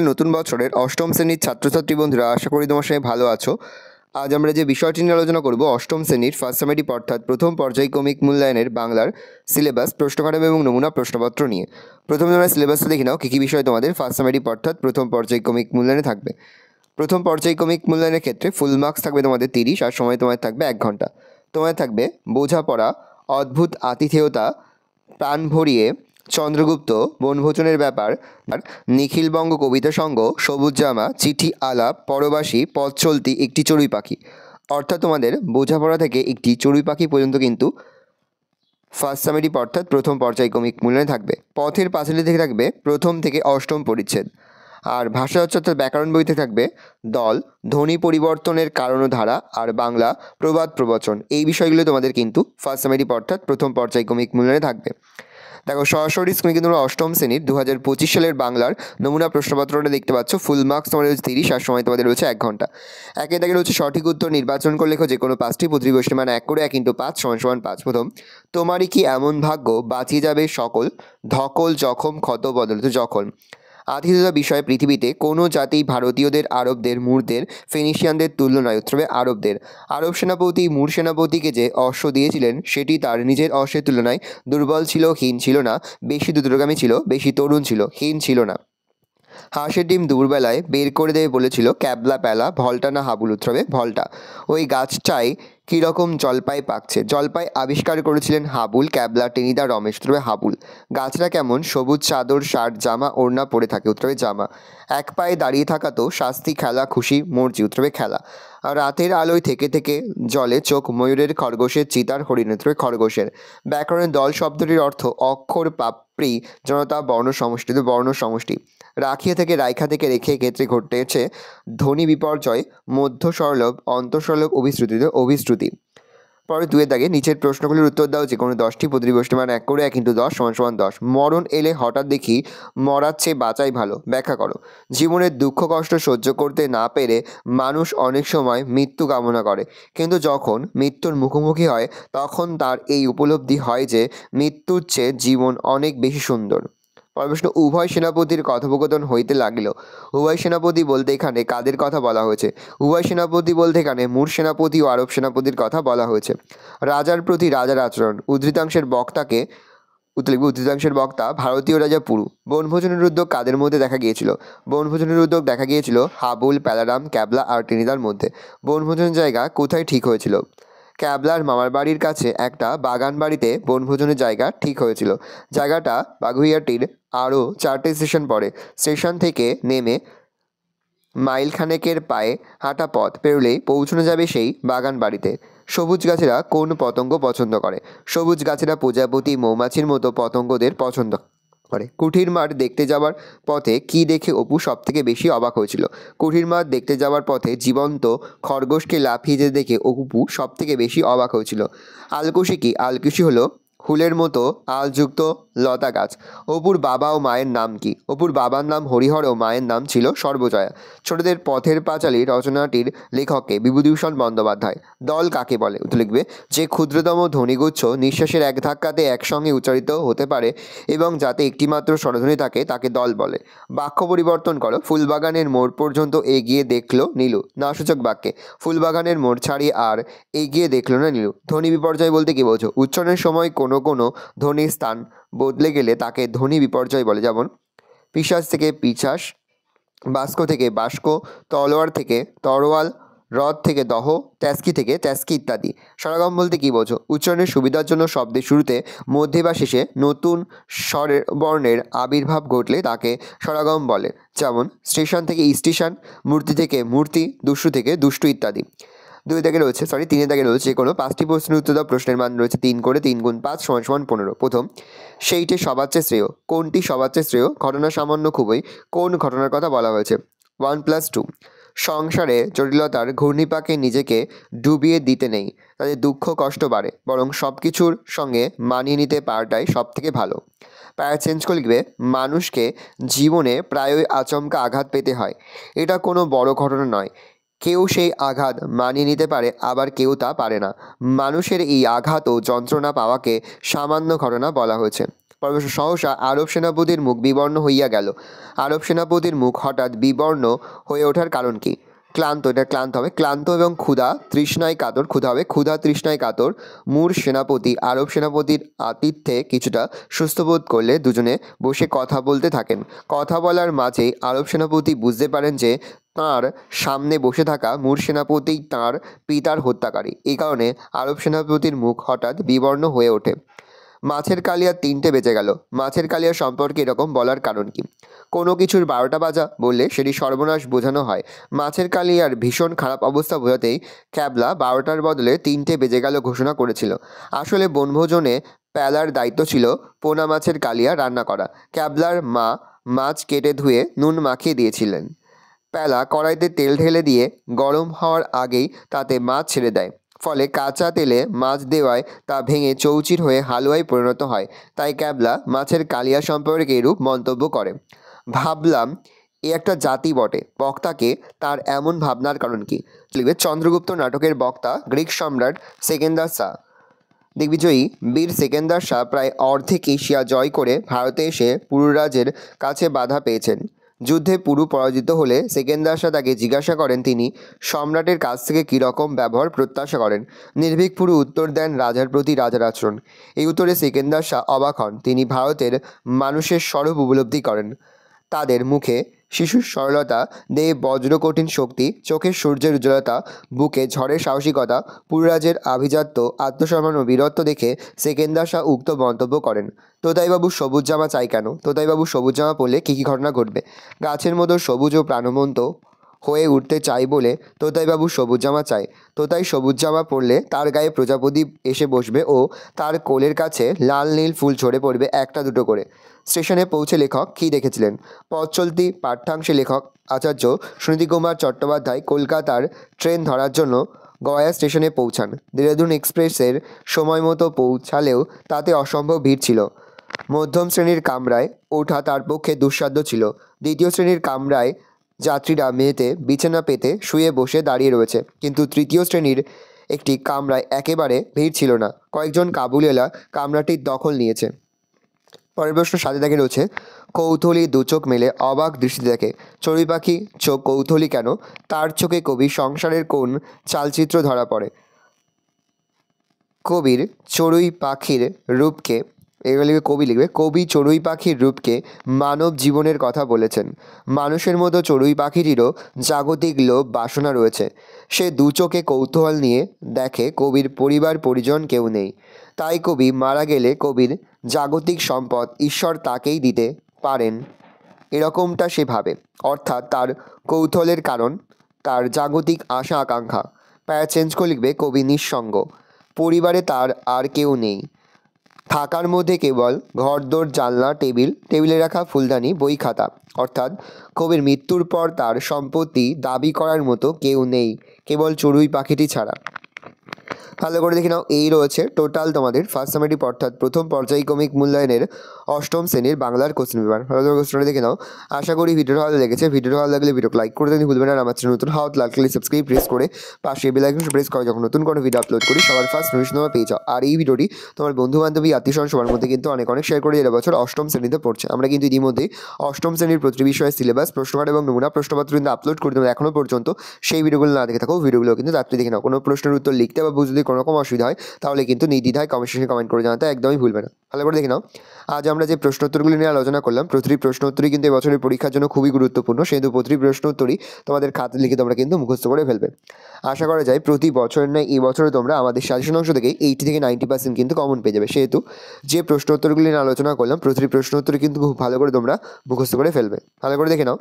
নতুন বছরের অষ্টম শ্রেণীর ছাত্রছাত্রী বন্ধুরা, আশা করি তোমার সঙ্গে ভালো আছো। আজ আমরা যে বিষয়টি নিয়ে আলোচনা করব, অষ্টম শ্রেণীর ফার্স্ট সামেটিভ অর্থাৎ প্রথম পর্যায়ক্রমিক মূল্যায়নের বাংলার সিলেবাস, প্রশ্নকাঠামো এবং নমুনা প্রশ্নপত্র নিয়ে। প্রথমে তোমরা সিলেবাসটা দেখে নাও কী কী বিষয় তোমাদের ফার্স্ট সামেটিভ অর্থাৎ প্রথম পর্যায়ক্রমিক মূল্যায়নে থাকবে। প্রথম পর্যায়ক্রমিক মূল্যায়নের ক্ষেত্রে ফুল মার্কস থাকবে তোমাদের 30, আর সময় তোমার থাকবে 1 ঘন্টা। তোমার থাকবে বোঝাপড়া, অদ্ভুত আতিথেয়তা, প্রাণ ভরিয়ে, চন্দ্রগুপ্ত, বনভোজনের ব্যাপার, আর নিখিলবঙ্গ কবিতা সংঘ, সবুজ জামা, চিঠি আলাপ, পরবাসী, পথ চলতি, একটি চড়ুই পাখি। অর্থাৎ তোমাদের বোঝাপড়া থেকে একটি চড়ুই পাখি পর্যন্ত কিন্তু ফার্স্ট সামেটিভ অর্থাৎ প্রথম পর্যায়ক্রমিক মূল্যায়নে থাকবে। পথের পাঁচালী থেকে থাকবে প্রথম থেকে অষ্টম পরিচ্ছেদ। আর ভাষা অর্থাৎ ব্যাকরণ বইতে থাকবে দল, ধ্বনি পরিবর্তনের কারণ ও ধারা, আর বাংলা প্রবাদ প্রবচন। এই বিষয়গুলো তোমাদের কিন্তু ফার্স্ট সামেটিভ অর্থাৎ প্রথম পর্যায়ক্রমিক মূল্যায়নে থাকবে। দেখো, সরাসরি স্ক্রিনে কিন্তু তোমরা অষ্টম শ্রেণীর 2025 সালের বাংলার নমুনা প্রশ্নপত্রটা দেখতে পাচ্ছ। ফুল মার্কস তোমাদের রয়েছে 30, আর সময় তোমাদের রয়েছে 1 ঘন্টা। একে দাগে রয়েছে সঠিক উত্তর নির্বাচন করে লেখো যে কোনো 5টি প্রতিবর্ষী, মানে 1 করে 1 × 5 = 5। প্রথম, তোমারই কি এমন ভাগ্য বাঁচিয়ে যাবে সকল, ধকল জখম ক্ষত বদলত যখন। আতিথেয়তা বিষয়ে পৃথিবীতে কোনো জাতি ভারতীয়দের, আরবদের, মুরদের, ফিনিশিয়ানদের তুল্য নয়। উত্তরে আরবদের। আরব সেনাপতি মুর সেনাপতিকে যে অশ্ব দিয়েছিলেন সেটি তার নিজের অশ্বের তুলনায় দুর্বল ছিল, হীন ছিল না। বেশি দ্রুতগামী ছিল, বেশি তরুণ ছিল, হীন ছিল না। হাঁসের ডিম দুপুরবেলায় বের করে দেবে বলেছিল ক্যাবলা প্যালা, ভল্টা না হাবুল। উত্তরে ভল্টা। ওই গাছটায় কীরকম জলপাই পাকছে। জলপাই আবিষ্কার করেছিলেন হাবুল, ক্যাবলা, টেনিদা, রমেশ। উত্তরে হাবুল। গাছটা কেমন? সবুজ চাদর, শার্ট, জামা, ওড়না পরে থাকে। উত্তরে জামা। এক পায়ে দাঁড়িয়ে থাকা তো শাস্তি, খেলা, খুশি, মর্জি। উত্তরে খেলা। আর রাতের আলোয় থেকে থেকে জলে চোখ, ময়ূরের, খরগোশের, চিতার, হরিণ। উত্তরে খরগোশের। ব্যাকরণের দল শব্দটির অর্থ অক্ষর, পাপড়ি, জনতা, বর্ণ সমষ্টি। বর্ণ সমষ্টি। রাখিয়া থেকে রাইখা থেকে রেখে ক্ষেত্রে ঘটেছে ধ্বনি বিপর্যয়, মধ্য সরলভ, অন্তঃসরলভ, অভিশ্রুতি। অভিশ্রুতি। পরে 2 দাগে নিচের প্রশ্নগুলির উত্তর দাও যে কোনো 10টি প্রতিবর্ষী, মানে 1 করে 1 × 10 = 10। মরণ এলে হঠাৎ দেখি মরার চেয়ে বাঁচাই ভালো। ব্যাখ্যা করো। জীবনের দুঃখ কষ্ট সহ্য করতে না পেরে মানুষ অনেক সময় মৃত্যু কামনা করে, কিন্তু যখন মৃত্যুর মুখোমুখি হয় তখন তার এই উপলব্ধি হয় যে মৃত্যুর চেয়ে জীবন অনেক বেশি সুন্দর। প্রশ্ন, উভয় সেনাপতির কথোপকথন হইতে লাগিল। উভয় সেনাপতি বলতে এখানে কাদের কথা বলা হয়েছে? উভয় সেনাপতি বলতে এখানে মুর সেনাপতি ও আরব সেনাপতির কথা বলা হয়েছে। রাজার প্রতি রাজার আচরণ। উদ্ধৃতাংশের বক্তাকে উদ্ধৃতাংশের বক্তা ভারতীয় রাজা পুরু। বনভোজনের উদ্যোগ কাদের মধ্যে দেখা গিয়েছিল? বনভোজনের উদ্যোগ দেখা গিয়েছিল হাবুল, প্যালারাম, ক্যাবলা আর টেনিদার মধ্যে। বনভোজনের জায়গা কোথায় ঠিক হয়েছিল? ক্যাবলার মামার বাড়ির কাছে একটা বাগান বাড়িতে বনভোজনের জায়গা ঠিক হয়েছিল। জায়গাটা বাগুইয়াটির আরও 4টে স্টেশন পড়ে। স্টেশন থেকে নেমে মাইলখানেকের পায়ে হাঁটা পথ পেরোলেই পৌঁছানো যাবে সেই বাগান বাড়িতে। সবুজ গাছেরা কোন পতঙ্গ পছন্দ করে? সবুজ গাছেরা প্রজাপতি, মৌমাছির মতো পতঙ্গদের পছন্দ করে। কুঠির মাঠ দেখতে যাওয়ার পথে কি দেখে অপু সব থেকে বেশি অবাক হয়েছিল? কুঠির মাঠ দেখতে যাওয়ার পথে জীবন্ত খরগোশকে লাফিয়ে যেতে দেখে অপু সব থেকে বেশি অবাক হয়েছিল। আলকুশি কি? আলকুশি হলো ফুলের মতো আলযুক্ত লতা গাছ। অপুর বাবা ও মায়ের নাম কি? অপুর বাবার নাম হরিহর ও মায়ের নাম ছিল সর্বজয়া। ছোটদের পথের পাঁচালী রচনাটির লেখককে বিভূতিভূষণ বন্দ্যোপাধ্যায়। দল কাকে বলে? উত্তর লিখবে যে ক্ষুদ্রতম ধ্বনিগুচ্ছ নিঃশ্বাসের এক ধাক্কাতে একসঙ্গে উচ্চারিত হতে পারে এবং যাতে একটিমাত্র স্বরধ্বনি থাকে তাকে দল বলে। বাক্য পরিবর্তন করো। ফুলবাগানের মোড় পর্যন্ত এগিয়ে দেখলো নীলু। নাসূচক বাক্যে ফুলবাগানের মোড় ছাড়িয়ে আর এগিয়ে দেখলো না নীলু। ধ্বনি বিপর্যয় বলতে কি বোঝো? উচ্চারণের সময় কোনো কোনো ধ্বনির স্থান বদলে গেলে তাকে ধ্বনি বিপর্যয় বলে। যেমন পিশাচ থেকে পিছাস, বাস্ক থেকে বাস্ক, তলোয়ার থেকে তরোয়াল, হ্রদ থেকে দহ, ট্যাস্কি থেকে ট্যাস্কি ইত্যাদি। স্বরগম বলতে কি বোঝো? উচ্চারণের সুবিধার জন্য শব্দের শুরুতে, মধ্যে বা শেষে নতুন স্বরের বর্ণের আবির্ভাব ঘটলে তাকে স্বরগম বলে। যেমন স্টেশন থেকে স্টেশন, মূর্তি থেকে মূর্তি, দুষ্টু থেকে দুষ্টু ইত্যাদি। 3 দাগে রয়েছে কোনো 5টি প্রশ্নের উত্তর দাও। প্রশ্নের মান রয়েছে 3 করে 3 × 5 = 15। প্রথম, সেইটে সবার চেয়ে শ্রেয়। কোনটি সবার চেয়ে শ্রেয়? ঘটনা সামান্য খুবই। কোন ঘটনার কথা বলা হয়েছে? 1+2। সংসারে জটিলতার ঘূর্ণিপাকে নিজেকে ডুবিয়ে দিতে নেই, তাদের দুঃখ কষ্ট বাড়ে, বরং সব কিছুর সঙ্গে মানিয়ে নিতে পারাটাই সব থেকে ভালো। প্যারা চেঞ্জ করে লিখবে মানুষকে জীবনে প্রায়ই আচমকা আঘাত পেতে হয়। এটা কোনো বড় ঘটনা নয়। কেউ সেই আঘাত মানিয়ে নিতে পারে, আবার কেউ তা পারে না। মানুষের এই আঘাত ও যন্ত্রণা পাওয়াকে সামান্য ঘটনা বলা হয়েছে। পরমেশ্বর সহসা আরব সেনাপতির মুখ বিবর্ণ হইয়া গেল। আরব সেনাপতির মুখ হঠাৎ বিবর্ণ হয়ে ওঠার কারণ কি? ক্লান্ত, এটা ক্লান্ত হবে, ক্লান্ত এবং ক্ষুধা তৃষ্ণায় কাতর, ক্ষুধা হবে, ক্ষুধা তৃষ্ণায় কাতর মূর সেনাপতি আরব সেনাপতির আতিথ্যে কিছুটা সুস্থ বোধ করলে দুজনে বসে কথা বলতে থাকেন। কথা বলার মাঝেই আরব সেনাপতি বুঝতে পারেন যে তাঁর সামনে বসে থাকা মূর সেনাপতি তাঁর পিতার হত্যাকারী। এই কারণে আরব সেনাপতির মুখ হঠাৎ বিবর্ণ হয়ে ওঠে। মাছের কালিয়া 3টে বেজে গেল। মাছের কালিয়া সম্পর্কে এরকম বলার কারণ কি? কোনো কিছুর 12টা বাজা বললে সেটি সর্বনাশ বোঝানো হয়। মাছের কালিয়ার ভীষণ খারাপ অবস্থা বোঝাতেই ক্যাবলা 12টার বদলে 3টে বেজে গেল ঘোষণা করেছিল। আসলে বনভোজনে প্যালার দায়িত্ব ছিল পোনা মাছের কালিয়া রান্না করা। ক্যাবলার মা মাছ কেটে ধুয়ে নুন মাখিয়ে দিয়েছিলেন। প্যালা কড়াইতে তেল ঢেলে দিয়ে গরম হওয়ার আগেই তাতে মাছ ছেড়ে দেয়। ফলে কাঁচা তেলে মাছ দেওয়ায় তা ভেঙে চৌচির হয়ে হালুয়ায় পরিণত হয়। তাই ক্যাবলা মাছের কালিয়া সম্পর্কে এরূপ মন্তব্য করে। ভাবলাম এ একটা জাতি বটে। বক্তাকে তার এমন ভাবনার কারণ কি? লিখবে চন্দ্রগুপ্ত নাটকের বক্তা গ্রিক সম্রাট সেকেন্দার শাহ। দিগ্বিজয়ী বীর সেকেন্দার শাহ প্রায় অর্ধেক এশিয়া জয় করে ভারতে এসে পুরুরাজের কাছে বাধা পেয়েছেন। যুদ্ধে পুরু পরাজিত হলে সেকেন্দার শাহ তাকে জিজ্ঞাসা করেন তিনি সম্রাটের কাছ থেকে কীরকম ব্যবহার প্রত্যাশা করেন। নির্ভীক পুরু উত্তর দেন রাজার প্রতি রাজার আচরণ। এই উত্তরে সেকেন্দার শাহ অবাক হন। তিনি ভারতের মানুষের স্বরূপ উপলব্ধি করেন। তাদের মুখে শিশুর সরলতা, দেহে বজ্রকঠিন শক্তি, চোখের সূর্যের উজ্জ্বলতা, বুকে ঝড়ের সাহসিকতা, পুরুরাজের আভিজাত্য, আত্মসম্মান ও বীরত্ব দেখে সেকেন্দার শাহ উক্ত মন্তব্য করেন। তোতাইবাবু সবুজ জামা চাই কেন? তোতাইবাবু সবুজ জামা পরলে কী কী ঘটনা ঘটবে? গাছের মতো সবুজ ও প্রাণবন্ত হয়ে উঠতে চাই বলে তোতাইবাবু সবুজ জামা চায়। তোতাই সবুজ জামা পরলে তার গায়ে প্রজাপতি এসে বসবে ও তার কোলের কাছে লাল নীল ফুল ঝরে পড়বে একটা দুটো করে। স্টেশনে পৌঁছে লেখক কী দেখেছিলেন? পথ চলতি পাঠ্যাংশে লেখক আচার্য সুনীতিকুমার চট্টোপাধ্যায় কলকাতার ট্রেন ধরার জন্য গয়া স্টেশনে পৌঁছান। দেরাদুন এক্সপ্রেসের সময় মতো পৌঁছালেও তাতে অসম্ভব ভিড় ছিল। মধ্যম শ্রেণীর কামরায় ওঠা তার পক্ষে দুঃসাধ্য ছিল। দ্বিতীয় শ্রেণীর কামরায় যাত্রীরা মেঝেতে বিছানা পেতে শুয়ে বসে দাঁড়িয়ে রয়েছে, কিন্তু তৃতীয় শ্রেণীর একটি কামরায় একেবারে ভিড় ছিল না। কয়েকজন কাবুলিওয়ালা কামরাটির দখল নিয়েছে। পরের প্রশ্ন সাথে দেখে রয়েছে কৌতূহলী দু চোখ মেলে অবাক দৃষ্টিতে দেখে। চড়ুই পাখি চোখ কৌতূহলী কেন? তার চোখে কবি সংসারের কোন চালচিত্র ধরা পড়ে? কবির চড়ুই পাখির রূপকে এগুলো লিখবে কবি লিখবে কবি চড়ুই পাখির রূপকে মানব জীবনের কথা বলেছেন। মানুষের মতো চড়ুই পাখিটিরও জাগতিক লোভ বাসনা রয়েছে। সে দু চোখে কৌতূহল নিয়ে দেখে কবির পরিবার পরিজন কেউ নেই। তাই কবি মারা গেলে কবির জাগতিক সম্পদ ঈশ্বর তাকেই দিতে পারেন, এরকমটা সে ভাবে। অর্থাৎ তার কৌতূহলের কারণ তার জাগতিক আশা আকাঙ্ক্ষা। প্যারা চেঞ্জ করে লিখবে কবি নিঃসঙ্গ, পরিবারে তার আর কেউ নেই। থাকার মধ্যে কেবল ঘরদোর, জানলা, টেবিলে রাখা ফুলদানি, বই খাতা। অর্থাৎ কবির মৃত্যুর পর তার সম্পত্তি দাবি করার মতো কেউ নেই, কেবল চড়ুই পাখিটি ছাড়া। ভালো করে দেখে নাও, এই রয়েছে টোটাল তোমাদের ফার্স্ট সামেটিভ অর্থাৎ প্রথম পর্যায়ক্রমিক মূল্যায়নের অষ্টম শ্রেণীর বাংলার কোশ্চেন পেপার। ভালো করে কোশ্চেনটা দেখে নাও। আশা করি ভিডিওটা ভালো লেগেছে। ভিডিওটা ভালো লাগলে ভিডিওকে লাইক করে দিতে ভুলবেন না। আমার চ্যানেল নতুন হাত লাল কালি সাবস্ক্রাইব প্রেস করে পাশে বেল আইকন প্রেস করে যখন নতুন কোনো ভিডিও আপলোড করি সবার ফার্স্ট নোটিফিকেশন তোমরা পেয়ে যাও। আর এই ভিডিওটি তোমার বন্ধু বান্ধবী আত্মীয়স্বজন সবার মধ্যে কিন্তু অনেক শেয়ার করে এর বছর অষ্টম শ্রেণীতে পড়ছে। আমরা কিন্তু ইতিমধ্যেই অষ্টম শ্রেণীর প্রতিটি বিষয়ের সিলেবাস, প্রশ্নকার্ড এবং নমুনা প্রশ্নপত্র কিন্তু আপলোড করে দেবো। এখনও পর্যন্ত সেই ভিডিওগুলো না দেখে থাকো, ভিডিওগুলো কিন্তু তাড়াতাড়ি দেখে নাও। কোনো প্রশ্নের উত্তর লিখতে বা বুঝতে কোনো রকম অসুবিধা হয় তাহলে কিন্তু নির্দ্বিধায় কমেন্ট সেকশনে কমেন্ট করে জানাতে একদমই ভুলবে না। ভালো করে দেখে নাও। আজ আমরা যে প্রশ্নোত্তরগুলি নিয়ে আলোচনা করলাম, প্রতিটি প্রশ্ন উত্তরই কিন্তু এবছরের পরীক্ষার জন্য খুবই গুরুত্বপূর্ণ। সেহেতু প্রতিটি প্রশ্ন উত্তরই তোমাদের খাতে লিখে তোমরা কিন্তু মুখস্থ করে ফেলবে। আশা করা যায় প্রতি বছরের নয় এই বছরে তোমরা আমাদের সাজেশন অংশ থেকে 80 থেকে 90% কিন্তু কমন পেয়ে যাবে। সেহেতু যে প্রশ্ন উত্তরগুলি নিয়ে আলোচনা করলাম প্রতিটি প্রশ্ন উত্তরই কিন্তু খুব ভালো করে তোমরা মুখস্থ করে ফেলবে। ভালো করে দেখে নাও।